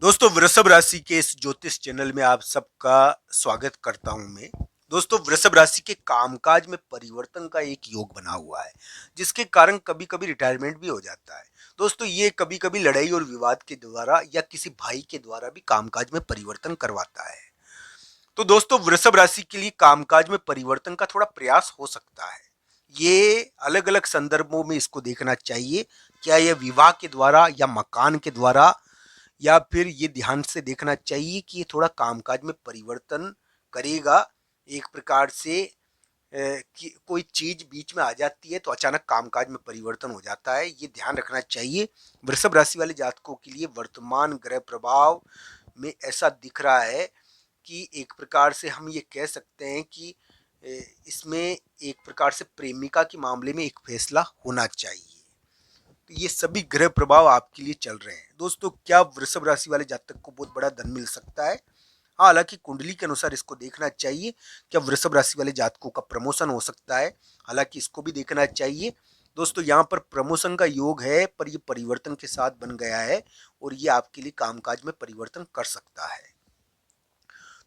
दोस्तों, वृषभ राशि के इस ज्योतिष चैनल में आप सबका स्वागत करता हूं मैं। दोस्तों, वृषभ राशि के कामकाज में परिवर्तन का एक योग बना हुआ है, जिसके कारण कभी-कभी रिटायरमेंट भी हो जाता है। दोस्तों, ये कभी-कभी लड़ाई और विवाद के द्वारा या किसी भाई के द्वारा भी कामकाज में परिवर्तन करवाता है। तो दोस्तों, वृषभ राशि के लिए कामकाज में परिवर्तन का थोड़ा प्रयास हो सकता है। ये अलग-अलग संदर्भों में इसको देखना चाहिए। क्या यह विवाह के द्वारा या मकान के द्वारा, या फिर ये ध्यान से देखना चाहिए कि ये थोड़ा कामकाज में परिवर्तन करेगा। एक प्रकार से कि कोई चीज बीच में आ जाती है तो अचानक कामकाज में परिवर्तन हो जाता है, ये ध्यान रखना चाहिए। वृषभ राशि वाले जातकों के लिए वर्तमान ग्रह प्रभाव में ऐसा दिख रहा है कि एक प्रकार से हम ये कह सकते हैं कि इसमें एक प्रकार से प्रेमिका के मामले में एक फैसला होना चाहिए। तो ये सभी ग्रह प्रभाव आपके लिए चल रहे हैं। दोस्तों, क्या वृषभ राशि वाले जातक को बहुत बड़ा धन मिल सकता है? हाँ, हालांकि कुंडली के अनुसार इसको देखना चाहिए। क्या वृषभ राशि वाले जातकों का प्रमोशन हो सकता है? हालांकि इसको भी देखना चाहिए। दोस्तों, यहाँ पर प्रमोशन का योग है, पर ये परिवर्तन के साथ बन गया है और ये आपके लिए कामकाज में परिवर्तन कर सकता है।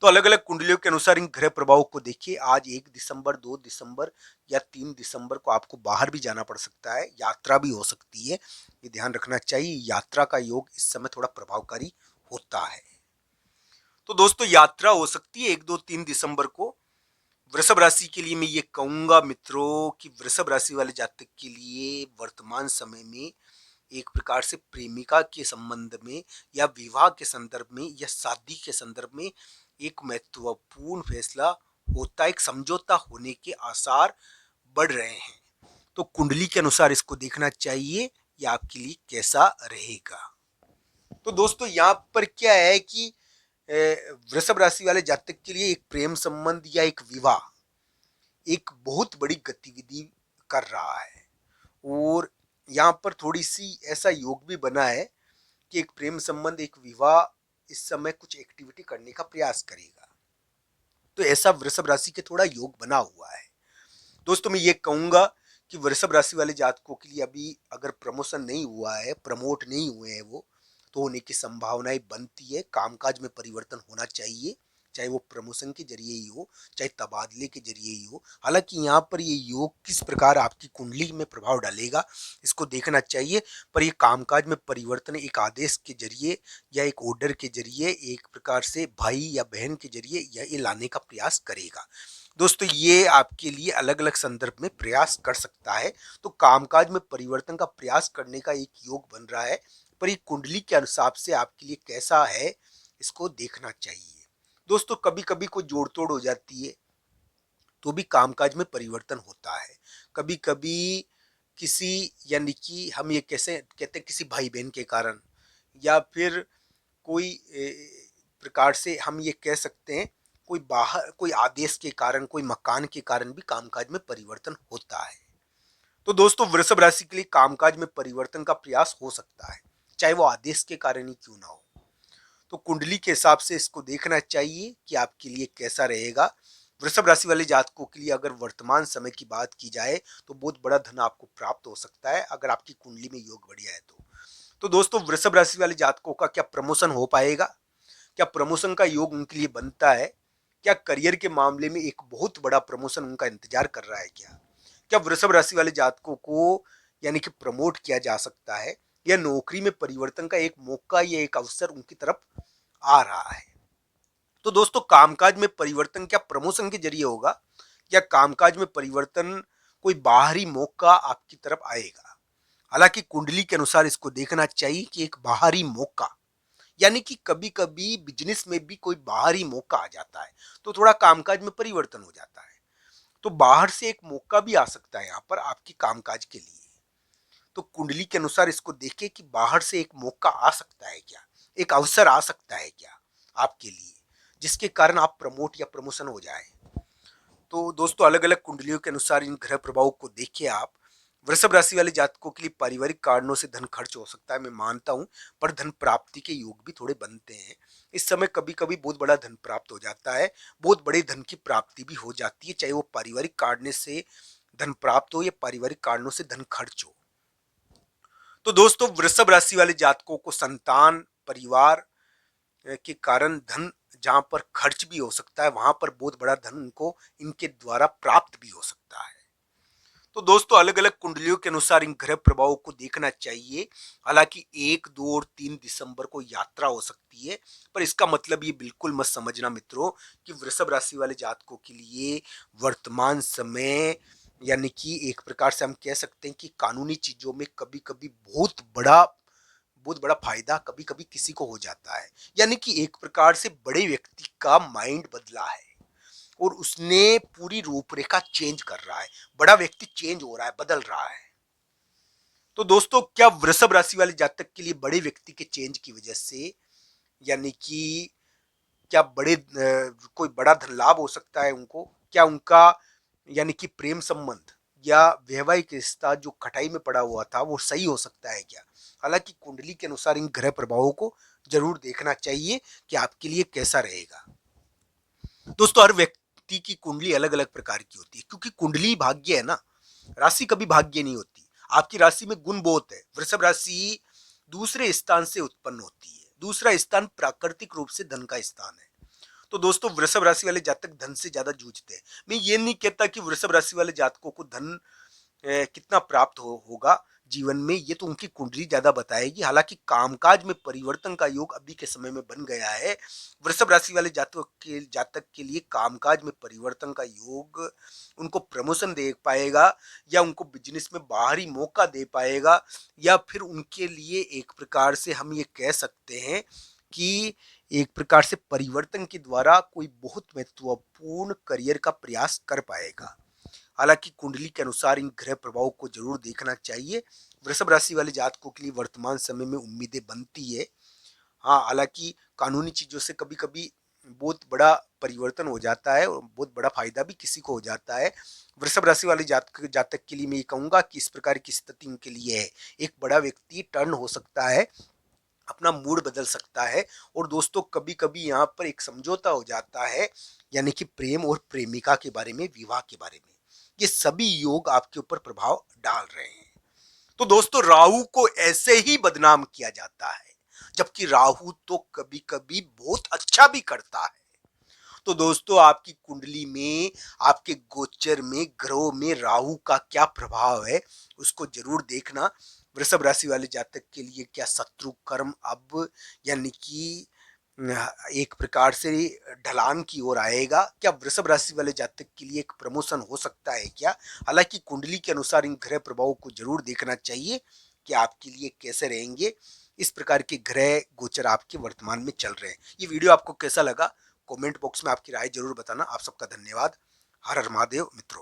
तो अलग अलग कुंडलियों के अनुसार इन ग्रह प्रभावों को देखिए। आज 1 दिसंबर, 2 दिसंबर या 3 दिसंबर को आपको बाहर भी जाना पड़ सकता है, यात्रा भी हो सकती है। ये ध्यान रखना चाहिए। यात्रा का योग इस समय थोड़ा प्रभावकारी होता है। तो दोस्तों, यात्रा हो सकती है 1, 2, 3 दिसंबर को। वृषभ राशि के लिए मैं ये कहूंगा मित्रों कि वृषभ राशि वाले जातक के लिए वर्तमान समय में एक प्रकार से प्रेमिका के संबंध में या विवाह के संदर्भ में या शादी के संदर्भ में एक महत्वपूर्ण फैसला होता है, एक समझौता होने के आसार बढ़ रहे हैं। तो कुंडली के अनुसार इसको देखना चाहिए, या आपके लिए कैसा रहेगा। तो दोस्तों, यहाँ पर क्या है कि वृषभ राशि वाले जातक के लिए एक प्रेम संबंध या एक विवाह एक बहुत बड़ी गतिविधि कर रहा है। और यहाँ पर थोड़ी सी ऐसा योग भी बना है कि एक प्रेम संबंध, एक विवाह इस समय कुछ एक्टिविटी करने का प्रयास करेगा। तो ऐसा वृषभ राशि के थोड़ा योग बना हुआ है। दोस्तों, मैं ये कहूंगा कि वृषभ राशि वाले जातकों के लिए अभी अगर प्रमोशन नहीं हुआ है, प्रमोट नहीं हुए हैं वो, तो होने की संभावनाएं बनती है। कामकाज में परिवर्तन होना चाहिए, चाहे वो प्रमोशन के जरिए ही हो, चाहे तबादले के जरिए ही हो। हालांकि यहाँ पर ये योग किस प्रकार आपकी कुंडली में प्रभाव डालेगा, इसको देखना चाहिए। पर ये कामकाज में परिवर्तन एक आदेश के जरिए या एक ऑर्डर के जरिए, एक प्रकार से भाई या बहन के जरिए या ये लाने का प्रयास करेगा। दोस्तों, ये आपके लिए अलग अलग संदर्भ में प्रयास कर सकता है। तो कामकाज में परिवर्तन का प्रयास करने का एक योग बन रहा है, पर ये कुंडली के हिसाब से आपके लिए कैसा है, इसको देखना चाहिए। दोस्तों, कभी कभी कोई जोड़ तोड़ हो जाती है तो भी कामकाज में परिवर्तन होता है। कभी कभी किसी, यानी कि हम ये कैसे कहते हैं, किसी भाई बहन के कारण, या फिर कोई प्रकार से हम ये कह सकते हैं, कोई बाहर कोई आदेश के कारण, कोई मकान के कारण भी कामकाज में परिवर्तन होता है। तो दोस्तों, वृषभ राशि के लिए कामकाज में परिवर्तन का प्रयास हो सकता है, चाहे वो आदेश के कारण ही क्यों ना हो। तो कुंडली के हिसाब से इसको देखना चाहिए कि आपके लिए कैसा रहेगा। वृषभ राशि वाले जातकों के लिए अगर वर्तमान समय की बात की जाए तो बहुत बड़ा धन आपको प्राप्त हो सकता है, अगर आपकी कुंडली में योग बढ़िया है तो दोस्तों, वृषभ राशि वाले जातकों का क्या प्रमोशन हो पाएगा? क्या प्रमोशन का योग उनके लिए बनता है? क्या करियर के मामले में एक बहुत बड़ा प्रमोशन उनका इंतजार कर रहा है? क्या क्या वृषभ राशि वाले जातकों को यानी कि प्रमोट किया जा सकता है, या नौकरी में परिवर्तन का एक मौका या एक अवसर उनकी तरफ आ रहा है? तो दोस्तों, कामकाज में परिवर्तन क्या प्रमोशन के जरिए होगा, या कामकाज में परिवर्तन कोई बाहरी मौका आपकी तरफ आएगा? हालांकि कुंडली के अनुसार इसको देखना चाहिए कि एक बाहरी मौका, यानी कि कभी कभी बिजनेस में भी कोई बाहरी मौका आ जाता है तो थोड़ा कामकाज में परिवर्तन हो जाता है। तो बाहर से एक मौका भी आ सकता है यहाँ पर आपकी कामकाज के लिए। तो कुंडली के अनुसार इसको देखें कि बाहर से एक मौका आ सकता है क्या, एक अवसर आ सकता है क्या आपके लिए, जिसके कारण आप प्रमोट या प्रमोशन हो जाए। तो दोस्तों, अलग अलग कुंडलियों के अनुसार इन ग्रह प्रभावों को देखिए आप। वृषभ राशि वाले जातकों के लिए पारिवारिक कारणों से धन खर्च हो सकता है, मैं मानता हूं, पर धन प्राप्ति के योग भी थोड़े बनते हैं। इस समय कभी कभी बहुत बड़ा धन प्राप्त हो जाता है, बहुत बड़े धन की प्राप्ति भी हो जाती है, चाहे वो पारिवारिक कारण से धन प्राप्त हो या पारिवारिक कारणों से धन खर्च हो। तो दोस्तों, वृषभ राशि वाले जातकों को संतान, परिवार के कारण धन जहाँ पर खर्च भी हो सकता है, वहां पर बहुत बड़ा धन उनको इनके द्वारा प्राप्त भी हो सकता है। तो दोस्तों अलग अलग कुंडलियों के अनुसार इन ग्रह प्रभावों को देखना चाहिए। हालांकि 1, 2 और 3 दिसंबर को यात्रा हो सकती है, पर इसका मतलब ये बिल्कुल मत समझना मित्रों कि वृषभ राशि वाले जातकों के लिए वर्तमान समय यानी कि एक प्रकार से हम कह सकते हैं कि कानूनी चीजों में कभी कभी बहुत बड़ा फायदा कभी कभी किसी को हो जाता है। यानी कि एक प्रकार से बड़े व्यक्ति का माइंड बदला है और उसने पूरी रूपरेखा चेंज कर रहा है। बड़ा व्यक्ति चेंज हो रहा है, बदल रहा है। तो दोस्तों क्या वृषभ राशि वाले जातक के लिए बड़े व्यक्ति के चेंज की वजह से यानी कि क्या कोई बड़ा धन लाभ हो सकता है उनको? क्या उनका यानी कि प्रेम संबंध या वैवाहिक रिश्ता जो खटाई में पड़ा हुआ था वो सही हो सकता है क्या? हालांकि कुंडली के अनुसार इन ग्रह प्रभावों को जरूर देखना चाहिए कि आपके लिए कैसा रहेगा। दोस्तों हर व्यक्ति की कुंडली अलग अलग प्रकार की होती है, क्योंकि कुंडली भाग्य है ना, राशि कभी भाग्य नहीं होती। आपकी राशि में गुण बहुत है। वृषभ राशि दूसरे स्थान से उत्पन्न होती है। दूसरा स्थान प्राकृतिक रूप से धन का स्थान है। तो दोस्तों वृषभ राशि वाले जातक धन से ज्यादा जूझते हैं। मैं ये नहीं कहता कि वृषभ राशि वाले जातकों को धन कितना प्राप्त होगा जीवन में, ये तो उनकी कुंडली ज्यादा बताएगी। हालांकि कामकाज में परिवर्तन का योग अभी के समय में बन गया है। वृषभ राशि वाले जातक के लिए कामकाज में परिवर्तन का योग उनको प्रमोशन दे पाएगा, या उनको बिजनेस में बाहरी मौका दे पाएगा, या फिर उनके लिए एक प्रकार से हम ये कह सकते हैं कि एक प्रकार से परिवर्तन के द्वारा कोई बहुत महत्वपूर्ण करियर का प्रयास कर पाएगा। हालांकि कुंडली के अनुसार इन ग्रह प्रभावों को जरूर देखना चाहिए। वृषभ राशि वाले जातकों के लिए वर्तमान समय में उम्मीदें बनती है। हाँ, हालांकि कानूनी चीजों से कभी कभी बहुत बड़ा परिवर्तन हो जाता है और बहुत बड़ा फायदा भी किसी को हो जाता है। वृषभ राशि वाले जातक के लिए मैं ये कहूंगा कि इस प्रकार की स्थिति उनके लिए है। एक बड़ा व्यक्ति टर्न हो सकता है, अपना मूड बदल सकता है। और दोस्तों कभी कभी यहाँ पर एक समझौता हो जाता है, यानी कि प्रेम और प्रेमिका के बारे में, विवाह के बारे में। ये सभी योग आपके ऊपर प्रभाव डाल रहे हैं। तो दोस्तों राहु को ऐसे ही बदनाम किया जाता है, जबकि राहु तो कभी कभी बहुत अच्छा भी करता है। तो दोस्तों आपकी कुंडली में, आपके गोचर में, ग्रहों में राहु का क्या प्रभाव है उसको जरूर देखना। वृषभ राशि वाले जातक के लिए क्या शत्रु कर्म अब यानी कि एक प्रकार से ढलान की ओर आएगा? क्या वृषभ राशि वाले जातक के लिए एक प्रमोशन हो सकता है क्या? हालांकि कुंडली के अनुसार इन ग्रह प्रभावों को जरूर देखना चाहिए कि आपके लिए कैसे रहेंगे। इस प्रकार के ग्रह गोचर आपके वर्तमान में चल रहे हैं। ये वीडियो आपको कैसा लगा कमेंट बॉक्स में आपकी राय जरूर बताना। आप सबका धन्यवाद। हर हर महादेव मित्रों।